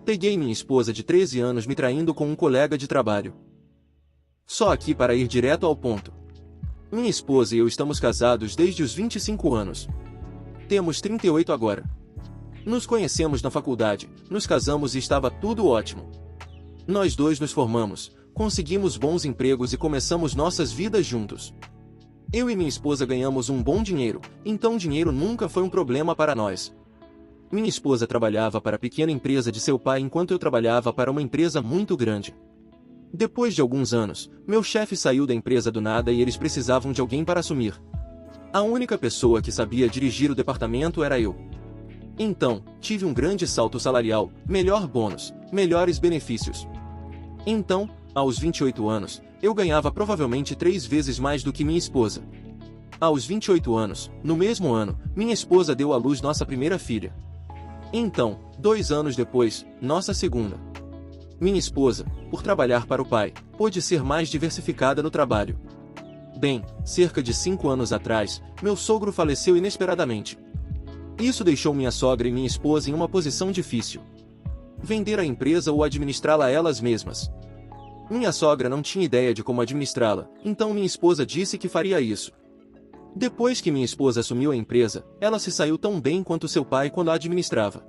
Peguei minha esposa de 13 anos me traindo com um colega de trabalho. Só aqui para ir direto ao ponto. Minha esposa e eu estamos casados desde os 25 anos. Temos 38 agora. Nos conhecemos na faculdade, nos casamos e estava tudo ótimo. Nós dois nos formamos, conseguimos bons empregos e começamos nossas vidas juntos. Eu e minha esposa ganhamos um bom dinheiro, então dinheiro nunca foi um problema para nós. Minha esposa trabalhava para a pequena empresa de seu pai enquanto eu trabalhava para uma empresa muito grande. Depois de alguns anos, meu chefe saiu da empresa do nada e eles precisavam de alguém para assumir. A única pessoa que sabia dirigir o departamento era eu. Então, tive um grande salto salarial, melhor bônus, melhores benefícios. Então, aos 28 anos, eu ganhava provavelmente 3 vezes mais do que minha esposa. Aos 28 anos, no mesmo ano, minha esposa deu à luz nossa primeira filha. Então, 2 anos depois, nossa segunda. Minha esposa, por trabalhar para o pai, pôde ser mais diversificada no trabalho. Bem, cerca de 5 anos atrás, meu sogro faleceu inesperadamente. Isso deixou minha sogra e minha esposa em uma posição difícil. Vender a empresa ou administrá-la elas mesmas. Minha sogra não tinha ideia de como administrá-la, então minha esposa disse que faria isso. Depois que minha esposa assumiu a empresa, ela se saiu tão bem quanto seu pai quando a administrava.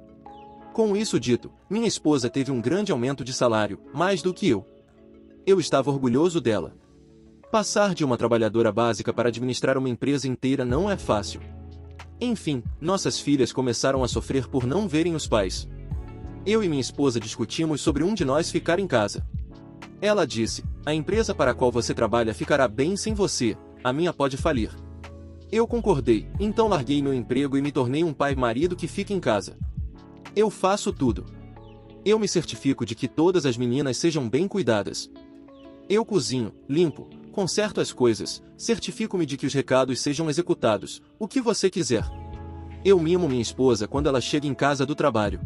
Com isso dito, minha esposa teve um grande aumento de salário, mais do que eu. Eu estava orgulhoso dela. Passar de uma trabalhadora básica para administrar uma empresa inteira não é fácil. Enfim, nossas filhas começaram a sofrer por não verem os pais. Eu e minha esposa discutimos sobre um de nós ficar em casa. Ela disse, a empresa para a qual você trabalha ficará bem sem você, a minha pode falir. Eu concordei, então larguei meu emprego e me tornei um pai-marido que fica em casa. Eu faço tudo. Eu me certifico de que todas as meninas sejam bem cuidadas. Eu cozinho, limpo, conserto as coisas, certifico-me de que os recados sejam executados, o que você quiser. Eu mimo minha esposa quando ela chega em casa do trabalho.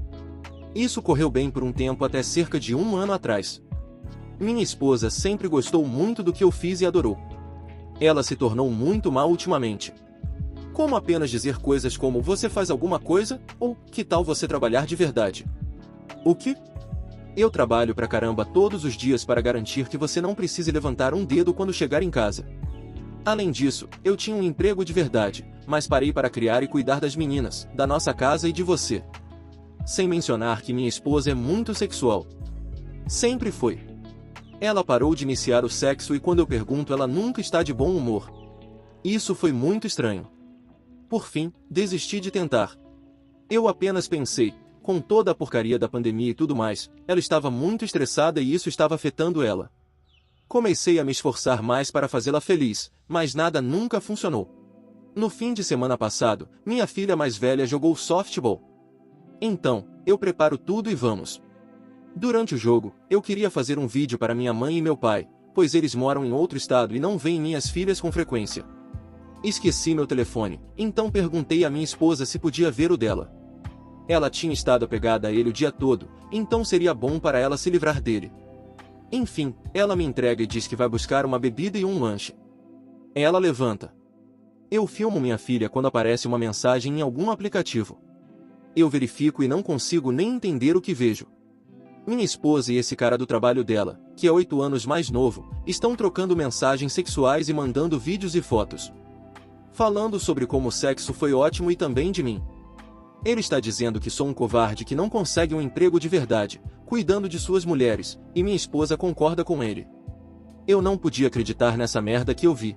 Isso correu bem por um tempo até cerca de 1 ano atrás. Minha esposa sempre gostou muito do que eu fiz e adorou. Ela se tornou muito má ultimamente. Como apenas dizer coisas como você faz alguma coisa, ou que tal você trabalhar de verdade? O que? Eu trabalho pra caramba todos os dias para garantir que você não precise levantar um dedo quando chegar em casa. Além disso, eu tinha um emprego de verdade, mas parei para criar e cuidar das meninas, da nossa casa e de você. Sem mencionar que minha esposa é muito sexual. Sempre foi. Ela parou de iniciar o sexo e quando eu pergunto ela nunca está de bom humor. Isso foi muito estranho. Por fim, desisti de tentar. Eu apenas pensei, com toda a porcaria da pandemia e tudo mais, ela estava muito estressada e isso estava afetando ela. Comecei a me esforçar mais para fazê-la feliz, mas nada nunca funcionou. No fim de semana passado, minha filha mais velha jogou softball. Então, eu preparo tudo e vamos. Durante o jogo, eu queria fazer um vídeo para minha mãe e meu pai, pois eles moram em outro estado e não veem minhas filhas com frequência. Esqueci meu telefone, então perguntei à minha esposa se podia ver o dela. Ela tinha estado apegada a ele o dia todo, então seria bom para ela se livrar dele. Enfim, ela me entrega e diz que vai buscar uma bebida e um lanche. Ela levanta. Eu filmo minha filha quando aparece uma mensagem em algum aplicativo. Eu verifico e não consigo nem entender o que vejo. Minha esposa e esse cara do trabalho dela, que é 8 anos mais novo, estão trocando mensagens sexuais e mandando vídeos e fotos. Falando sobre como o sexo foi ótimo e também de mim. Ele está dizendo que sou um covarde que não consegue um emprego de verdade, cuidando de suas mulheres, e minha esposa concorda com ele. Eu não podia acreditar nessa merda que eu vi.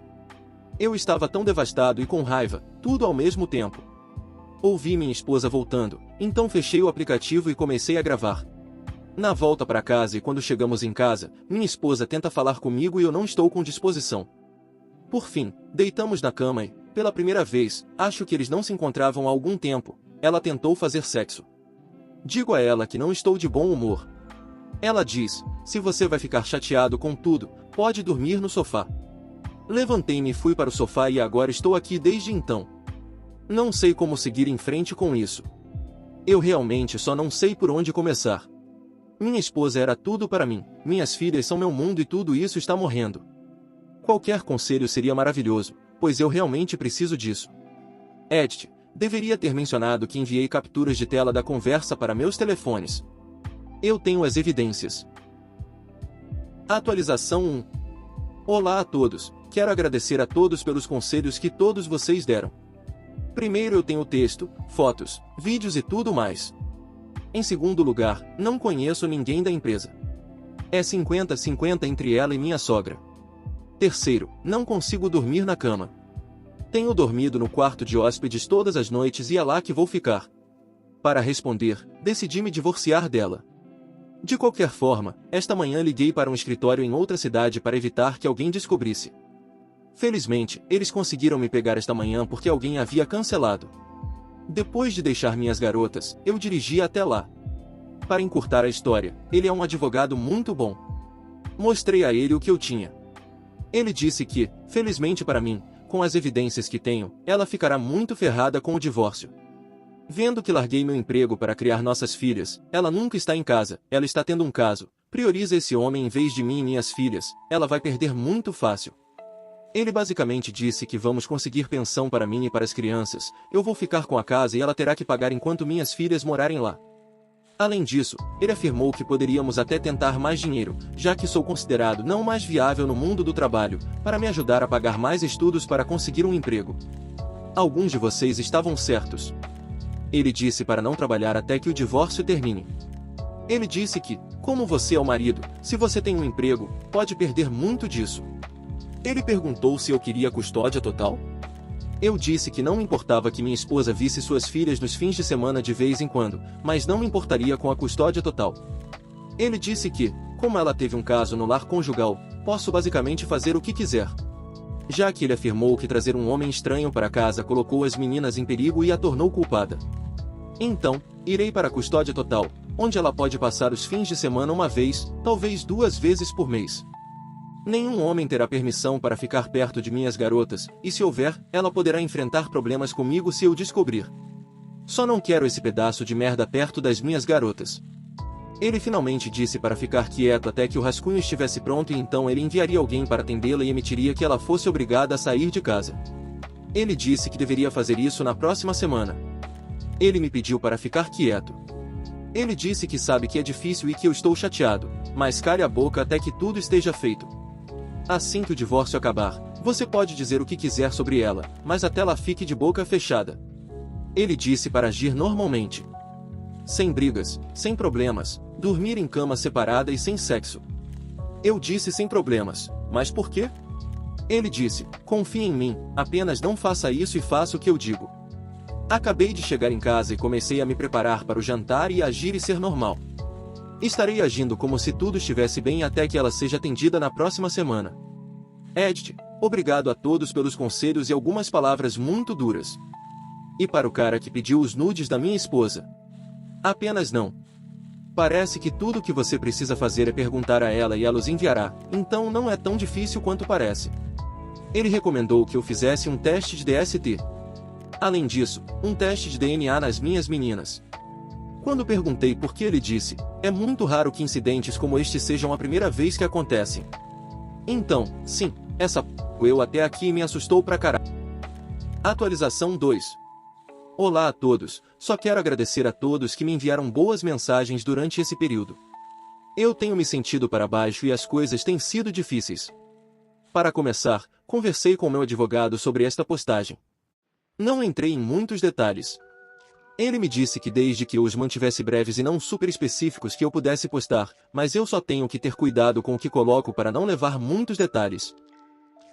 Eu estava tão devastado e com raiva, tudo ao mesmo tempo. Ouvi minha esposa voltando, então fechei o aplicativo e comecei a gravar. Na volta para casa e quando chegamos em casa, minha esposa tenta falar comigo e eu não estou com disposição. Por fim, deitamos na cama e, pela primeira vez, acho que eles não se encontravam há algum tempo, ela tentou fazer sexo. Digo a ela que não estou de bom humor. Ela diz, se você vai ficar chateado com tudo, pode dormir no sofá. Levantei-me e fui para o sofá e agora estou aqui desde então. Não sei como seguir em frente com isso. Eu realmente só não sei por onde começar. Minha esposa era tudo para mim, minhas filhas são meu mundo e tudo isso está morrendo. Qualquer conselho seria maravilhoso, pois eu realmente preciso disso. Edith, deveria ter mencionado que enviei capturas de tela da conversa para meus telefones. Eu tenho as evidências. Atualização 1. Olá a todos, quero agradecer a todos pelos conselhos que todos vocês deram. Primeiro eu tenho texto, fotos, vídeos e tudo mais. Em segundo lugar, não conheço ninguém da empresa. É 50-50 entre ela e minha sogra. Terceiro, não consigo dormir na cama. Tenho dormido no quarto de hóspedes todas as noites e é lá que vou ficar. Para responder, decidi me divorciar dela. De qualquer forma, esta manhã liguei para um escritório em outra cidade para evitar que alguém descobrisse. Felizmente, eles conseguiram me pegar esta manhã porque alguém havia cancelado. Depois de deixar minhas garotas, eu dirigi até lá. Para encurtar a história, ele é um advogado muito bom. Mostrei a ele o que eu tinha. Ele disse que, felizmente para mim, com as evidências que tenho, ela ficará muito ferrada com o divórcio. Vendo que larguei meu emprego para criar nossas filhas, ela nunca está em casa, ela está tendo um caso, prioriza esse homem em vez de mim e minhas filhas, ela vai perder muito fácil. Ele basicamente disse que vamos conseguir pensão para mim e para as crianças, eu vou ficar com a casa e ela terá que pagar enquanto minhas filhas morarem lá. Além disso, ele afirmou que poderíamos até tentar mais dinheiro, já que sou considerado não mais viável no mundo do trabalho, para me ajudar a pagar mais estudos para conseguir um emprego. Alguns de vocês estavam certos. Ele disse para não trabalhar até que o divórcio termine. Ele disse que, como você é o marido, se você tem um emprego, pode perder muito disso. Ele perguntou se eu queria custódia total. Eu disse que não me importava que minha esposa visse suas filhas nos fins de semana de vez em quando, mas não me importaria com a custódia total. Ele disse que, como ela teve um caso no lar conjugal, posso basicamente fazer o que quiser. Já que ele afirmou que trazer um homem estranho para casa colocou as meninas em perigo e a tornou culpada. Então, irei para a custódia total, onde ela pode passar os fins de semana uma vez, talvez 2 vezes por mês. Nenhum homem terá permissão para ficar perto de minhas garotas, e se houver, ela poderá enfrentar problemas comigo se eu descobrir. Só não quero esse pedaço de merda perto das minhas garotas. Ele finalmente disse para ficar quieto até que o rascunho estivesse pronto e então ele enviaria alguém para atendê-la e emitiria que ela fosse obrigada a sair de casa. Ele disse que deveria fazer isso na próxima semana. Ele me pediu para ficar quieto. Ele disse que sabe que é difícil e que eu estou chateado, mas cale a boca até que tudo esteja feito. Assim que o divórcio acabar, você pode dizer o que quiser sobre ela, mas até lá fique de boca fechada. Ele disse para agir normalmente. Sem brigas, sem problemas, dormir em cama separada e sem sexo. Eu disse sem problemas, mas por quê? Ele disse, confie em mim, apenas não faça isso e faça o que eu digo. Acabei de chegar em casa e comecei a me preparar para o jantar e agir e ser normal. Estarei agindo como se tudo estivesse bem até que ela seja atendida na próxima semana. Edith, obrigado a todos pelos conselhos e algumas palavras muito duras. E para o cara que pediu os nudes da minha esposa. Apenas não. Parece que tudo o que você precisa fazer é perguntar a ela e ela os enviará, então não é tão difícil quanto parece. Ele recomendou que eu fizesse um teste de DST. Além disso, um teste de DNA nas minhas meninas. Quando perguntei por que ele disse, é muito raro que incidentes como este sejam a primeira vez que acontecem. Então, sim, essa eu até aqui me assustou pra caralho. Atualização 2. Olá a todos, só quero agradecer a todos que me enviaram boas mensagens durante esse período. Eu tenho me sentido para baixo e as coisas têm sido difíceis. Para começar, conversei com meu advogado sobre esta postagem. Não entrei em muitos detalhes. Ele me disse que desde que eu os mantivesse breves e não super específicos que eu pudesse postar, mas eu só tenho que ter cuidado com o que coloco para não levar muitos detalhes.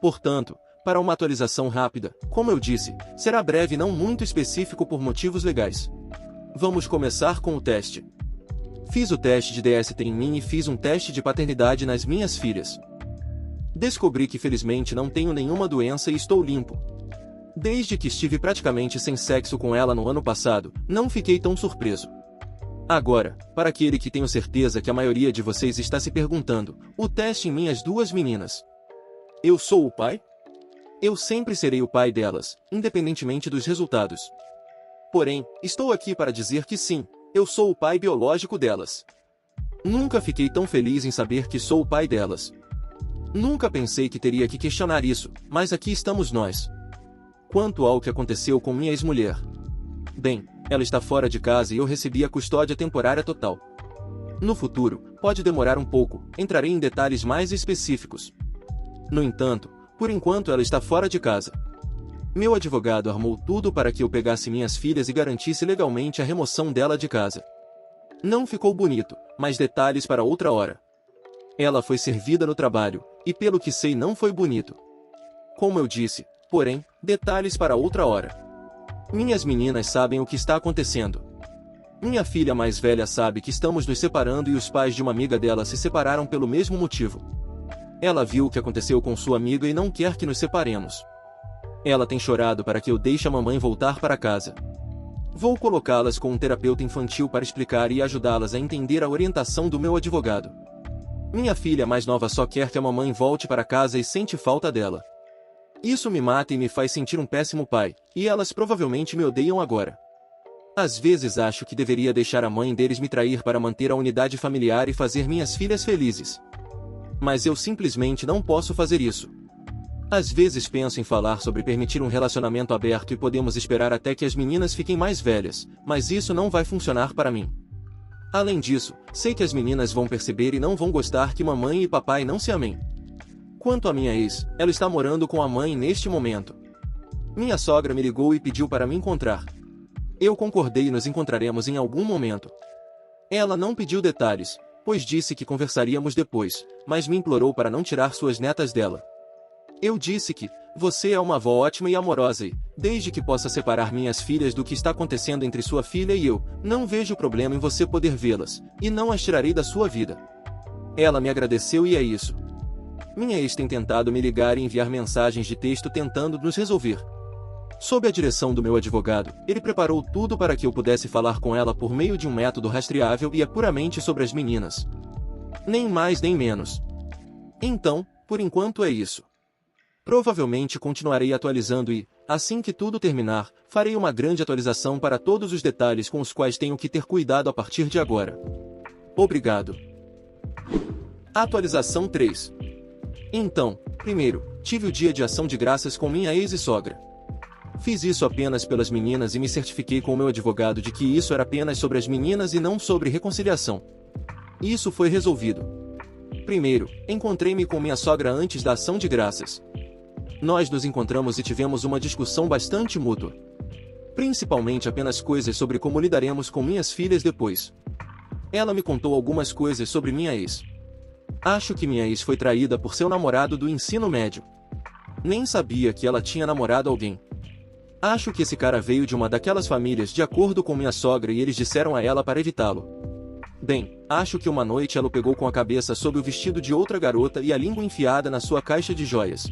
Portanto, para uma atualização rápida, como eu disse, será breve e não muito específico por motivos legais. Vamos começar com o teste. Fiz o teste de DST em mim e fiz um teste de paternidade nas minhas filhas. Descobri que felizmente não tenho nenhuma doença e estou limpo. Desde que estive praticamente sem sexo com ela no ano passado, não fiquei tão surpreso. Agora, para aquele que tenho certeza que a maioria de vocês está se perguntando, o teste em minhas 2 meninas. Eu sou o pai? Eu sempre serei o pai delas, independentemente dos resultados. Porém, estou aqui para dizer que sim, eu sou o pai biológico delas. Nunca fiquei tão feliz em saber que sou o pai delas. Nunca pensei que teria que questionar isso, mas aqui estamos nós. Quanto ao que aconteceu com minha ex-mulher. Bem, ela está fora de casa e eu recebi a custódia temporária total. No futuro, pode demorar um pouco, entrarei em detalhes mais específicos. No entanto, por enquanto ela está fora de casa. Meu advogado armou tudo para que eu pegasse minhas filhas e garantisse legalmente a remoção dela de casa. Não ficou bonito, mas detalhes para outra hora. Ela foi servida no trabalho, e pelo que sei não foi bonito. Como eu disse, porém, detalhes para outra hora. Minhas meninas sabem o que está acontecendo. Minha filha mais velha sabe que estamos nos separando e os pais de uma amiga dela se separaram pelo mesmo motivo. Ela viu o que aconteceu com sua amiga e não quer que nos separemos. Ela tem chorado para que eu deixe a mamãe voltar para casa. Vou colocá-las com um terapeuta infantil para explicar e ajudá-las a entender a orientação do meu advogado. Minha filha mais nova só quer que a mamãe volte para casa e sente falta dela. Isso me mata e me faz sentir um péssimo pai, e elas provavelmente me odeiam agora. Às vezes acho que deveria deixar a mãe deles me trair para manter a unidade familiar e fazer minhas filhas felizes. Mas eu simplesmente não posso fazer isso. Às vezes penso em falar sobre permitir um relacionamento aberto e podemos esperar até que as meninas fiquem mais velhas, mas isso não vai funcionar para mim. Além disso, sei que as meninas vão perceber e não vão gostar que mamãe e papai não se amem. Quanto à minha ex, ela está morando com a mãe neste momento. Minha sogra me ligou e pediu para me encontrar. Eu concordei e nos encontraremos em algum momento. Ela não pediu detalhes, pois disse que conversaríamos depois, mas me implorou para não tirar suas netas dela. Eu disse que, você é uma avó ótima e amorosa e, desde que possa separar minhas filhas do que está acontecendo entre sua filha e eu, não vejo problema em você poder vê-las, e não as tirarei da sua vida. Ela me agradeceu e é isso. Minha ex tem tentado me ligar e enviar mensagens de texto tentando nos resolver. Sob a direção do meu advogado, ele preparou tudo para que eu pudesse falar com ela por meio de um método rastreável e é puramente sobre as meninas. Nem mais nem menos. Então, por enquanto é isso. Provavelmente continuarei atualizando e, assim que tudo terminar, farei uma grande atualização para todos os detalhes com os quais tenho que ter cuidado a partir de agora. Obrigado. Atualização 3. Então, primeiro, tive o dia de ação de graças com minha ex e sogra. Fiz isso apenas pelas meninas e me certifiquei com o meu advogado de que isso era apenas sobre as meninas e não sobre reconciliação. Isso foi resolvido. Primeiro, encontrei-me com minha sogra antes da ação de graças. Nós nos encontramos e tivemos uma discussão bastante mútua. Principalmente apenas coisas sobre como lidaremos com minhas filhas depois. Ela me contou algumas coisas sobre minha ex. Acho que minha ex foi traída por seu namorado do ensino médio. Nem sabia que ela tinha namorado alguém. Acho que esse cara veio de uma daquelas famílias de acordo com minha sogra e eles disseram a ela para evitá-lo. Bem, acho que uma noite ela o pegou com a cabeça sob o vestido de outra garota e a língua enfiada na sua caixa de joias.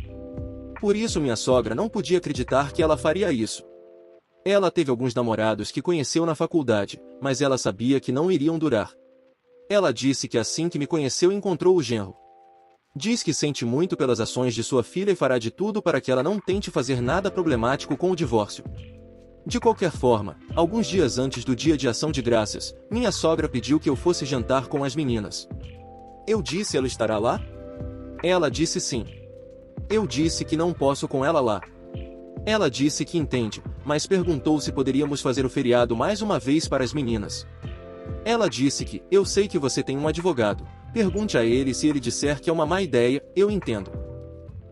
Por isso minha sogra não podia acreditar que ela faria isso. Ela teve alguns namorados que conheceu na faculdade, mas ela sabia que não iriam durar. Ela disse que assim que me conheceu encontrou o genro. Diz que sente muito pelas ações de sua filha e fará de tudo para que ela não tente fazer nada problemático com o divórcio. De qualquer forma, alguns dias antes do dia de ação de graças, minha sogra pediu que eu fosse jantar com as meninas. Eu disse: ela estará lá? Ela disse sim. Eu disse que não posso com ela lá. Ela disse que entende, mas perguntou se poderíamos fazer o feriado mais uma vez para as meninas. Ela disse que, eu sei que você tem um advogado. Pergunte a ele se ele disser que é uma má ideia, eu entendo.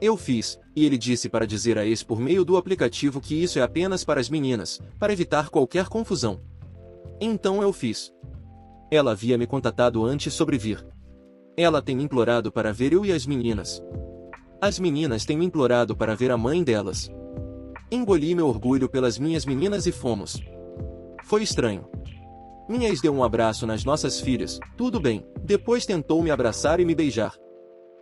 Eu fiz, e ele disse para dizer a ex por meio do aplicativo que isso é apenas para as meninas, para evitar qualquer confusão. Então eu fiz. Ela havia me contatado antes sobre vir. Ela tem me implorado para ver eu e as meninas. As meninas têm me implorado para ver a mãe delas. Engoli meu orgulho pelas minhas meninas e fomos. Foi estranho. Minha ex deu um abraço nas nossas filhas, tudo bem, depois tentou me abraçar e me beijar.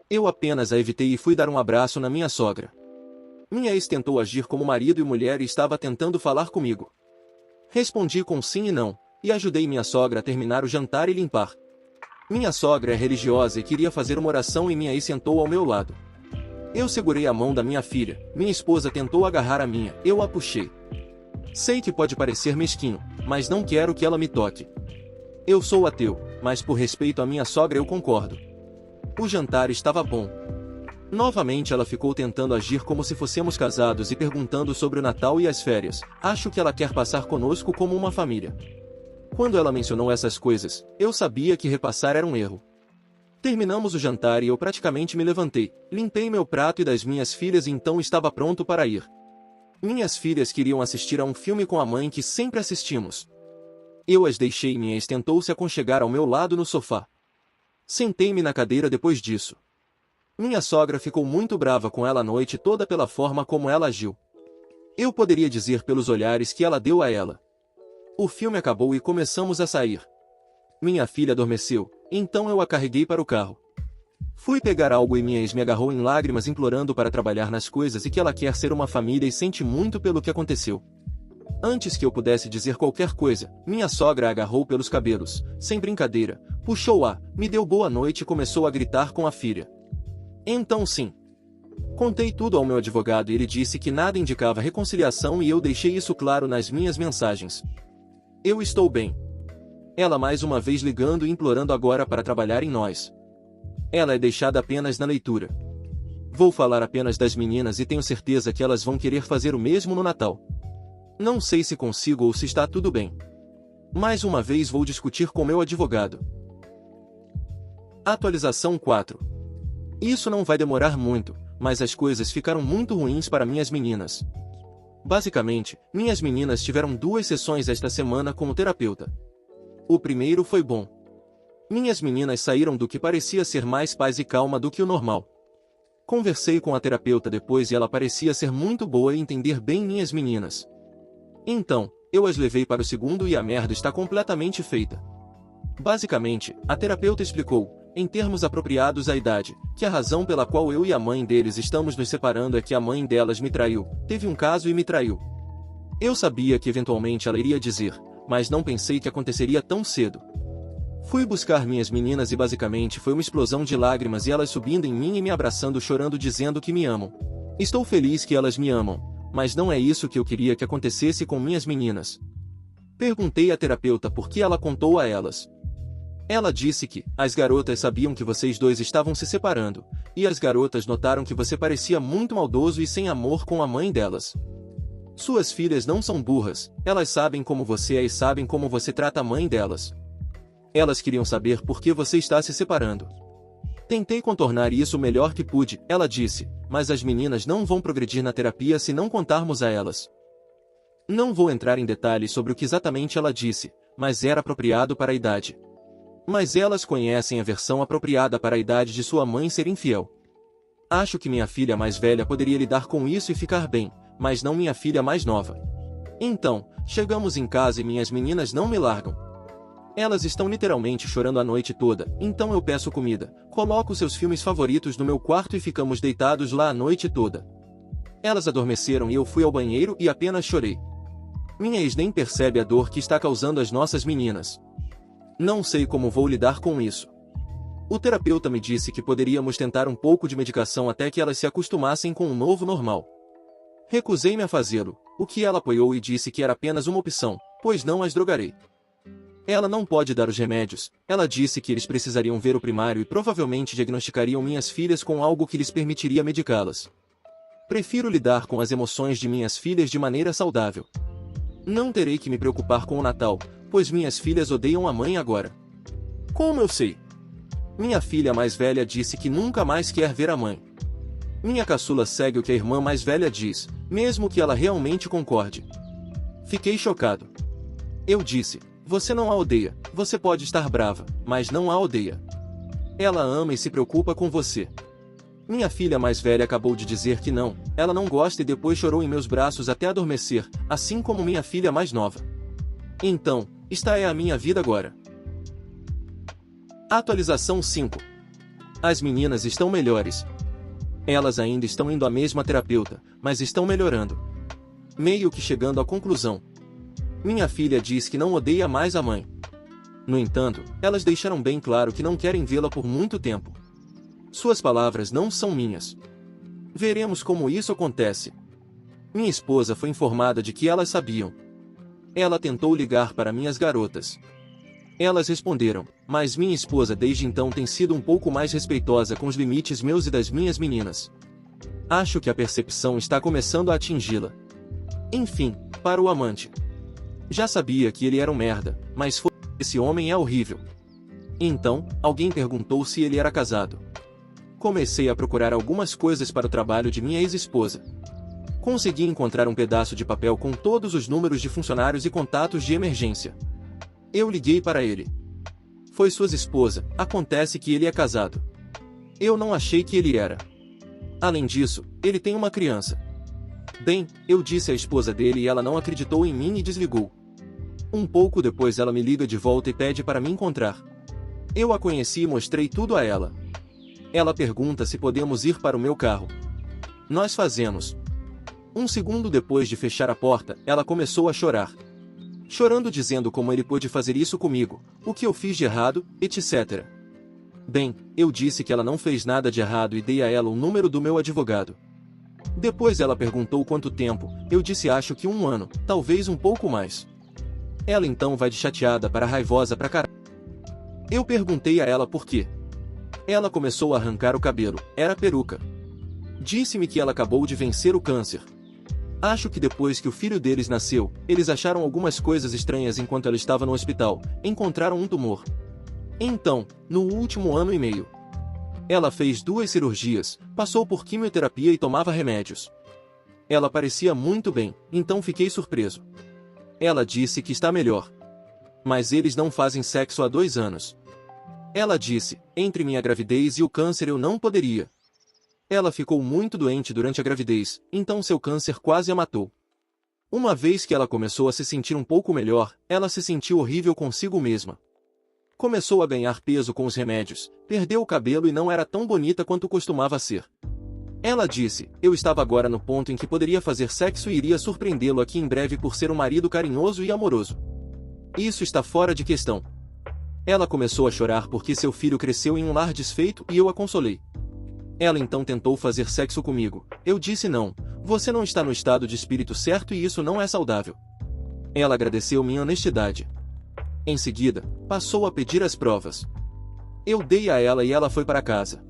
Eu apenas a evitei e fui dar um abraço na minha sogra. Minha ex tentou agir como marido e mulher e estava tentando falar comigo. Respondi com sim e não, e ajudei minha sogra a terminar o jantar e limpar. Minha sogra é religiosa e queria fazer uma oração e minha ex sentou ao meu lado. Eu segurei a mão da minha filha, minha esposa tentou agarrar a minha, eu a puxei. Sei que pode parecer mesquinho, mas não quero que ela me toque. Eu sou ateu, mas por respeito à minha sogra eu concordo. O jantar estava bom. Novamente ela ficou tentando agir como se fossemos casados e perguntando sobre o Natal e as férias. Acho que ela quer passar conosco como uma família. Quando ela mencionou essas coisas, eu sabia que repassar era um erro. Terminamos o jantar e eu praticamente me levantei, limpei meu prato e das minhas filhas e então estava pronto para ir. Minhas filhas queriam assistir a um filme com a mãe que sempre assistimos. Eu as deixei e minha ex tentou se aconchegar ao meu lado no sofá. Sentei-me na cadeira depois disso. Minha sogra ficou muito brava com ela a noite toda pela forma como ela agiu. Eu poderia dizer pelos olhares que ela deu a ela. O filme acabou e começamos a sair. Minha filha adormeceu, então eu a carreguei para o carro. Fui pegar algo e minha ex me agarrou em lágrimas implorando para trabalhar nas coisas e que ela quer ser uma família e sente muito pelo que aconteceu. Antes que eu pudesse dizer qualquer coisa, minha sogra a agarrou pelos cabelos, sem brincadeira, puxou-a, me deu boa noite e começou a gritar com a filha. Então sim. Contei tudo ao meu advogado e ele disse que nada indicava reconciliação e eu deixei isso claro nas minhas mensagens. Eu estou bem. Ela mais uma vez ligando e implorando agora para trabalhar em nós. Ela é deixada apenas na leitura. Vou falar apenas das meninas e tenho certeza que elas vão querer fazer o mesmo no Natal. Não sei se consigo ou se está tudo bem. Mais uma vez vou discutir com meu advogado. Atualização 4. Isso não vai demorar muito, mas as coisas ficaram muito ruins para minhas meninas. Basicamente, minhas meninas tiveram 2 sessões esta semana como terapeuta. O primeiro foi bom. Minhas meninas saíram do que parecia ser mais paz e calma do que o normal. Conversei com a terapeuta depois e ela parecia ser muito boa e entender bem minhas meninas. Então, eu as levei para o segundo e a merda está completamente feita. Basicamente, a terapeuta explicou, em termos apropriados à idade, que a razão pela qual eu e a mãe deles estamos nos separando é que a mãe delas me traiu, teve um caso e me traiu. Eu sabia que eventualmente ela iria dizer, mas não pensei que aconteceria tão cedo. Fui buscar minhas meninas e basicamente foi uma explosão de lágrimas e elas subindo em mim e me abraçando chorando dizendo que me amam. Estou feliz que elas me amam, mas não é isso que eu queria que acontecesse com minhas meninas. Perguntei à terapeuta por que ela contou a elas. Ela disse que, as garotas sabiam que vocês dois estavam se separando, e as garotas notaram que você parecia muito maldoso e sem amor com a mãe delas. Suas filhas não são burras, elas sabem como você é e sabem como você trata a mãe delas. Elas queriam saber por que você está se separando. Tentei contornar isso o melhor que pude, ela disse, mas as meninas não vão progredir na terapia se não contarmos a elas. Não vou entrar em detalhes sobre o que exatamente ela disse, mas era apropriado para a idade. Mas elas conhecem a versão apropriada para a idade de sua mãe ser infiel. Acho que minha filha mais velha poderia lidar com isso e ficar bem, mas não minha filha mais nova. Então, chegamos em casa e minhas meninas não me largam. Elas estão literalmente chorando a noite toda, então eu peço comida, coloco seus filmes favoritos no meu quarto e ficamos deitados lá a noite toda. Elas adormeceram e eu fui ao banheiro e apenas chorei. Minha ex nem percebe a dor que está causando às nossas meninas. Não sei como vou lidar com isso. O terapeuta me disse que poderíamos tentar um pouco de medicação até que elas se acostumassem com o novo normal. Recusei-me a fazê-lo, o que ela apoiou e disse que era apenas uma opção, pois não as drogarei. Ela não pode dar os remédios, ela disse que eles precisariam ver o primário e provavelmente diagnosticariam minhas filhas com algo que lhes permitiria medicá-las. Prefiro lidar com as emoções de minhas filhas de maneira saudável. Não terei que me preocupar com o Natal, pois minhas filhas odeiam a mãe agora. Como eu sei? Minha filha mais velha disse que nunca mais quer ver a mãe. Minha caçula segue o que a irmã mais velha diz, mesmo que ela realmente concorde. Fiquei chocado. Eu disse, você não a odeia, você pode estar brava, mas não a odeia. Ela ama e se preocupa com você. Minha filha mais velha acabou de dizer que não, ela não gosta e depois chorou em meus braços até adormecer, assim como minha filha mais nova. Então, esta é a minha vida agora. Atualização 5. As meninas estão melhores. Elas ainda estão indo à mesma terapeuta, mas estão melhorando. Meio que chegando à conclusão. Minha filha diz que não odeia mais a mãe. No entanto, elas deixaram bem claro que não querem vê-la por muito tempo. Suas palavras não são minhas. Veremos como isso acontece. Minha esposa foi informada de que elas sabiam. Ela tentou ligar para minhas garotas. Elas responderam, mas minha esposa desde então tem sido um pouco mais respeitosa com os limites meus e das minhas meninas. Acho que a percepção está começando a atingi-la. Enfim, para o amante. Já sabia que ele era um merda, mas esse homem é horrível. Então, alguém perguntou se ele era casado. Comecei a procurar algumas coisas para o trabalho de minha ex-esposa. Consegui encontrar um pedaço de papel com todos os números de funcionários e contatos de emergência. Eu liguei para ele. Foi sua esposa, acontece que ele é casado. Eu não achei que ele era. Além disso, ele tem uma criança. Bem, eu disse à esposa dele e ela não acreditou em mim e desligou. Um pouco depois ela me liga de volta e pede para me encontrar. Eu a conheci e mostrei tudo a ela. Ela pergunta se podemos ir para o meu carro. Nós fazemos. Um segundo depois de fechar a porta, ela começou a chorar. Chorando dizendo como ele pôde fazer isso comigo, o que eu fiz de errado, etc. Bem, eu disse que ela não fez nada de errado e dei a ela o número do meu advogado. Depois ela perguntou quanto tempo, eu disse acho que 1 ano, talvez um pouco mais. Ela então vai de chateada para raivosa pra caralho. Eu perguntei a ela por quê. Ela começou a arrancar o cabelo, era peruca. Disse-me que ela acabou de vencer o câncer. Acho que depois que o filho deles nasceu, eles acharam algumas coisas estranhas enquanto ela estava no hospital, encontraram um tumor. Então, no último ano e meio, ela fez 2 cirurgias, passou por quimioterapia e tomava remédios. Ela parecia muito bem, então fiquei surpreso. Ela disse que está melhor. Mas eles não fazem sexo há 2 anos. Ela disse, entre minha gravidez e o câncer eu não poderia. Ela ficou muito doente durante a gravidez, então seu câncer quase a matou. Uma vez que ela começou a se sentir um pouco melhor, ela se sentiu horrível consigo mesma. Começou a ganhar peso com os remédios, perdeu o cabelo e não era tão bonita quanto costumava ser. Ela disse, eu estava agora no ponto em que poderia fazer sexo e iria surpreendê-lo aqui em breve por ser um marido carinhoso e amoroso. Isso está fora de questão. Ela começou a chorar porque seu filho cresceu em um lar desfeito e eu a consolei. Ela então tentou fazer sexo comigo. Eu disse não, você não está no estado de espírito certo e isso não é saudável. Ela agradeceu minha honestidade. Em seguida, passou a pedir as provas. Eu dei a ela e ela foi para casa.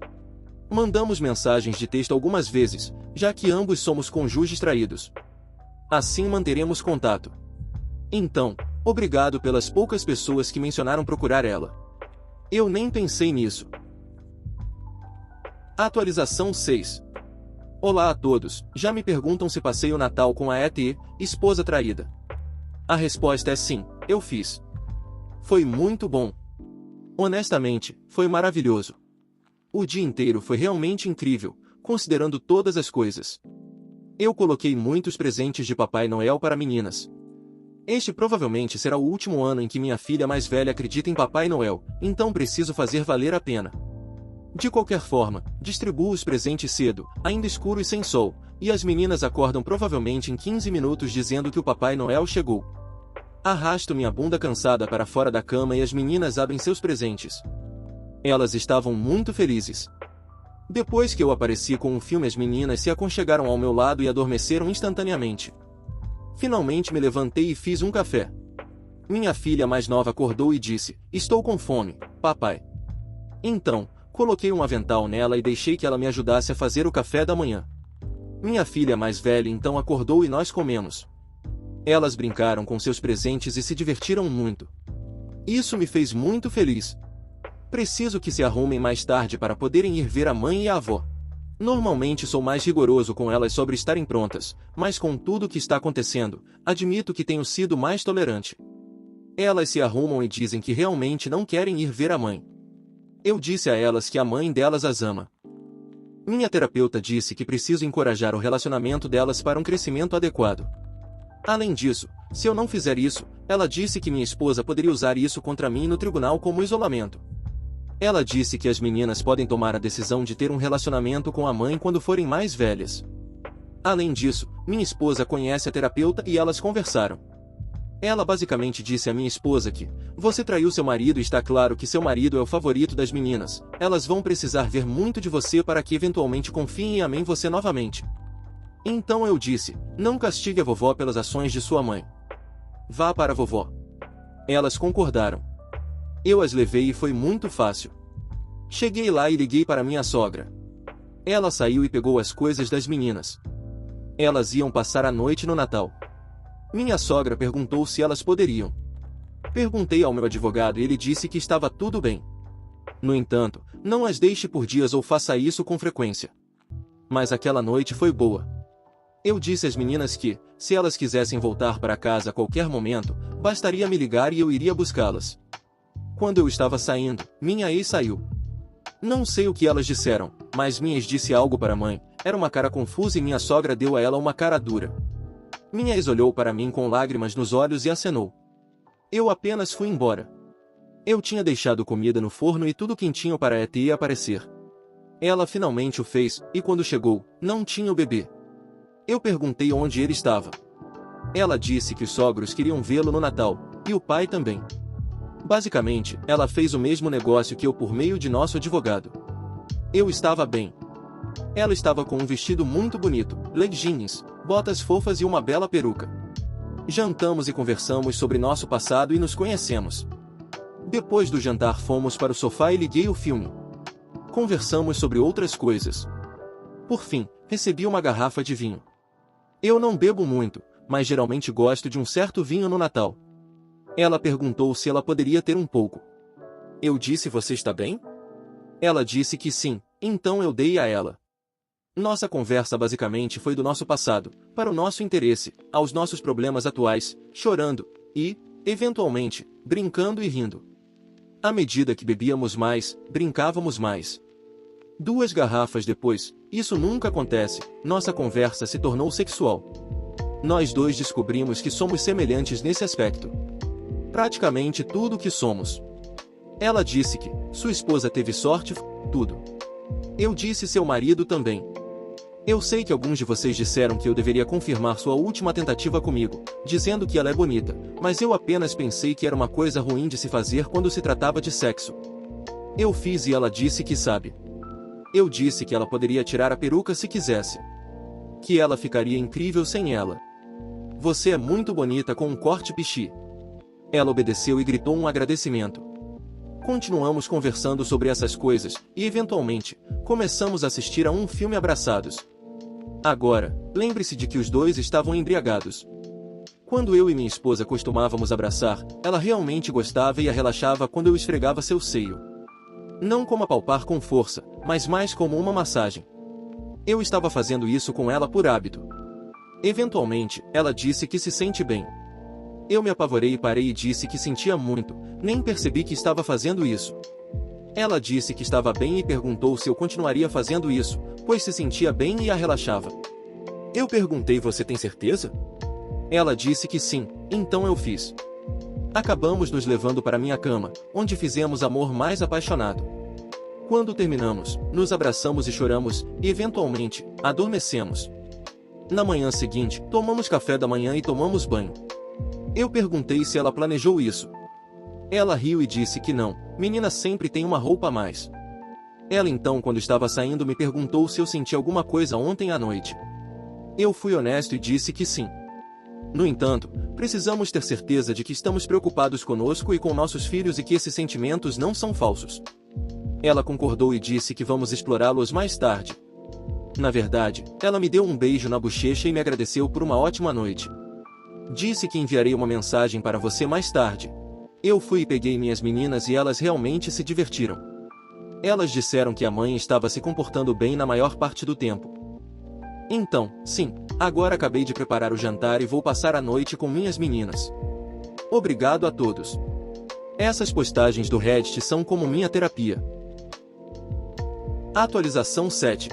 Mandamos mensagens de texto algumas vezes, já que ambos somos cônjuges traídos. Assim manteremos contato. Então, obrigado pelas poucas pessoas que mencionaram procurar ela. Eu nem pensei nisso. Atualização 6. Olá a todos, já me perguntam se passei o Natal com a ET, esposa traída. A resposta é sim, eu fiz. Foi muito bom. Honestamente, foi maravilhoso. O dia inteiro foi realmente incrível, considerando todas as coisas. Eu coloquei muitos presentes de Papai Noel para meninas. Este provavelmente será o último ano em que minha filha mais velha acredita em Papai Noel, então preciso fazer valer a pena. De qualquer forma, distribuo os presentes cedo, ainda escuro e sem sol, e as meninas acordam provavelmente em 15 minutos dizendo que o Papai Noel chegou. Arrasto minha bunda cansada para fora da cama e as meninas abrem seus presentes. Elas estavam muito felizes. Depois que eu apareci com um filme, as meninas se aconchegaram ao meu lado e adormeceram instantaneamente. Finalmente me levantei e fiz um café. Minha filha mais nova acordou e disse, estou com fome, papai. Então, coloquei um avental nela e deixei que ela me ajudasse a fazer o café da manhã. Minha filha mais velha então acordou e nós comemos. Elas brincaram com seus presentes e se divertiram muito. Isso me fez muito feliz. Preciso que se arrumem mais tarde para poderem ir ver a mãe e a avó. Normalmente sou mais rigoroso com elas sobre estarem prontas, mas com tudo o que está acontecendo, admito que tenho sido mais tolerante. Elas se arrumam e dizem que realmente não querem ir ver a mãe. Eu disse a elas que a mãe delas as ama. Minha terapeuta disse que preciso encorajar o relacionamento delas para um crescimento adequado. Além disso, se eu não fizer isso, ela disse que minha esposa poderia usar isso contra mim no tribunal como isolamento. Ela disse que as meninas podem tomar a decisão de ter um relacionamento com a mãe quando forem mais velhas. Além disso, minha esposa conhece a terapeuta e elas conversaram. Ela basicamente disse à minha esposa que, você traiu seu marido e está claro que seu marido é o favorito das meninas, elas vão precisar ver muito de você para que eventualmente confiem e amem você novamente. Então eu disse, não castigue a vovó pelas ações de sua mãe. Vá para a vovó. Elas concordaram. Eu as levei e foi muito fácil. Cheguei lá e liguei para minha sogra. Ela saiu e pegou as coisas das meninas. Elas iam passar a noite no Natal. Minha sogra perguntou se elas poderiam. Perguntei ao meu advogado e ele disse que estava tudo bem. No entanto, não as deixe por dias ou faça isso com frequência. Mas aquela noite foi boa. Eu disse às meninas que, se elas quisessem voltar para casa a qualquer momento, bastaria me ligar e eu iria buscá-las. Quando eu estava saindo, minha ex saiu. Não sei o que elas disseram, mas minha ex disse algo para a mãe, era uma cara confusa e minha sogra deu a ela uma cara dura. Minha ex olhou para mim com lágrimas nos olhos e acenou. Eu apenas fui embora. Eu tinha deixado comida no forno e tudo quentinho para ET aparecer. Ela finalmente o fez, e quando chegou, não tinha o bebê. Eu perguntei onde ele estava. Ela disse que os sogros queriam vê-lo no Natal, e o pai também. Basicamente, ela fez o mesmo negócio que eu por meio de nosso advogado. Eu estava bem. Ela estava com um vestido muito bonito, leggings, botas fofas e uma bela peruca. Jantamos e conversamos sobre nosso passado e nos conhecemos. Depois do jantar fomos para o sofá e liguei o filme. Conversamos sobre outras coisas. Por fim, recebi uma garrafa de vinho. Eu não bebo muito, mas geralmente gosto de um certo vinho no Natal. Ela perguntou se ela poderia ter um pouco. Eu disse: você está bem? Ela disse que sim, então eu dei a ela. Nossa conversa basicamente foi do nosso passado, para o nosso interesse, aos nossos problemas atuais, chorando, e, eventualmente, brincando e rindo. À medida que bebíamos mais, brincávamos mais. 2 garrafas depois, isso nunca acontece, nossa conversa se tornou sexual. Nós dois descobrimos que somos semelhantes nesse aspecto. Praticamente tudo o que somos. Ela disse que sua esposa teve sorte, tudo. Eu disse seu marido também. Eu sei que alguns de vocês disseram que eu deveria confirmar sua última tentativa comigo, dizendo que ela é bonita, mas eu apenas pensei que era uma coisa ruim de se fazer quando se tratava de sexo. Eu fiz e ela disse que sabe. Eu disse que ela poderia tirar a peruca se quisesse. Que ela ficaria incrível sem ela. Você é muito bonita com um corte pichi. Ela obedeceu e gritou um agradecimento. Continuamos conversando sobre essas coisas, e eventualmente, começamos a assistir a um filme abraçados. Agora, lembre-se de que os dois estavam embriagados. Quando eu e minha esposa costumávamos abraçar, ela realmente gostava e a relaxava quando eu esfregava seu seio. Não como apalpar com força, mas mais como uma massagem. Eu estava fazendo isso com ela por hábito. Eventualmente, ela disse que se sente bem. Eu me apavorei e parei e disse que sentia muito, nem percebi que estava fazendo isso. Ela disse que estava bem e perguntou se eu continuaria fazendo isso, pois se sentia bem e a relaxava. Eu perguntei: você tem certeza? Ela disse que sim, então eu fiz. Acabamos nos levando para minha cama, onde fizemos amor mais apaixonado. Quando terminamos, nos abraçamos e choramos, e eventualmente, adormecemos. Na manhã seguinte, tomamos café da manhã e tomamos banho. Eu perguntei se ela planejou isso. Ela riu e disse que não, menina sempre tem uma roupa a mais. Ela então, quando estava saindo, me perguntou se eu senti alguma coisa ontem à noite. Eu fui honesto e disse que sim. No entanto, precisamos ter certeza de que estamos preocupados conosco e com nossos filhos e que esses sentimentos não são falsos. Ela concordou e disse que vamos explorá-los mais tarde. Na verdade, ela me deu um beijo na bochecha e me agradeceu por uma ótima noite. Disse que enviarei uma mensagem para você mais tarde. Eu fui e peguei minhas meninas e elas realmente se divertiram. Elas disseram que a mãe estava se comportando bem na maior parte do tempo. Então, sim, agora acabei de preparar o jantar e vou passar a noite com minhas meninas. Obrigado a todos. Essas postagens do Reddit são como minha terapia. Atualização 7.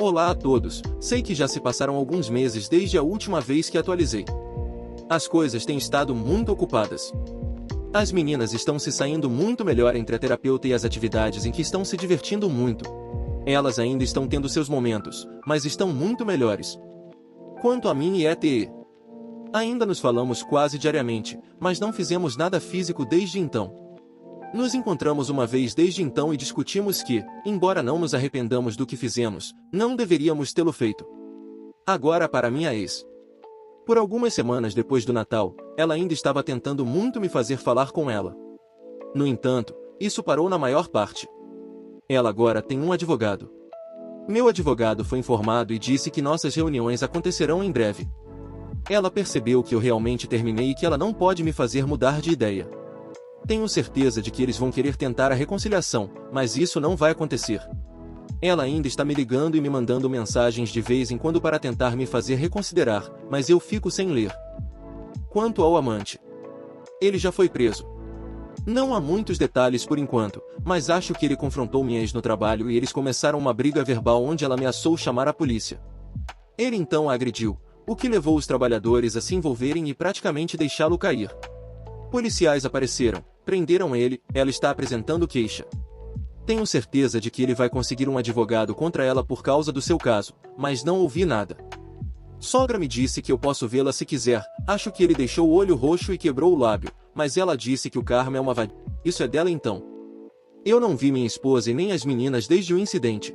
Olá a todos, sei que já se passaram alguns meses desde a última vez que atualizei. As coisas têm estado muito ocupadas. As meninas estão se saindo muito melhor entre a terapeuta e as atividades em que estão se divertindo muito. Elas ainda estão tendo seus momentos, mas estão muito melhores. Quanto a mim e ETE, ainda nos falamos quase diariamente, mas não fizemos nada físico desde então. Nos encontramos uma vez desde então e discutimos que, embora não nos arrependamos do que fizemos, não deveríamos tê-lo feito. Agora para minha ex. Por algumas semanas depois do Natal, ela ainda estava tentando muito me fazer falar com ela. No entanto, isso parou na maior parte. Ela agora tem um advogado. Meu advogado foi informado e disse que nossas reuniões acontecerão em breve. Ela percebeu que eu realmente terminei e que ela não pode me fazer mudar de ideia. Tenho certeza de que eles vão querer tentar a reconciliação, mas isso não vai acontecer. Ela ainda está me ligando e me mandando mensagens de vez em quando para tentar me fazer reconsiderar, mas eu fico sem ler. Quanto ao amante, ele já foi preso. Não há muitos detalhes por enquanto, mas acho que ele confrontou minha ex no trabalho e eles começaram uma briga verbal onde ela ameaçou chamar a polícia. Ele então a agrediu, o que levou os trabalhadores a se envolverem e praticamente deixá-lo cair. Policiais apareceram, prenderam ele, ela está apresentando queixa. Tenho certeza de que ele vai conseguir um advogado contra ela por causa do seu caso, mas não ouvi nada. Sogra me disse que eu posso vê-la se quiser, acho que ele deixou o olho roxo e quebrou o lábio, mas ela disse que o karma é uma vadia. Isso é dela então. Eu não vi minha esposa e nem as meninas desde o incidente.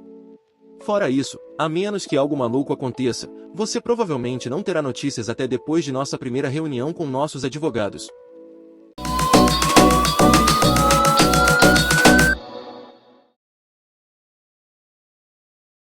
Fora isso, a menos que algo maluco aconteça, você provavelmente não terá notícias até depois de nossa primeira reunião com nossos advogados.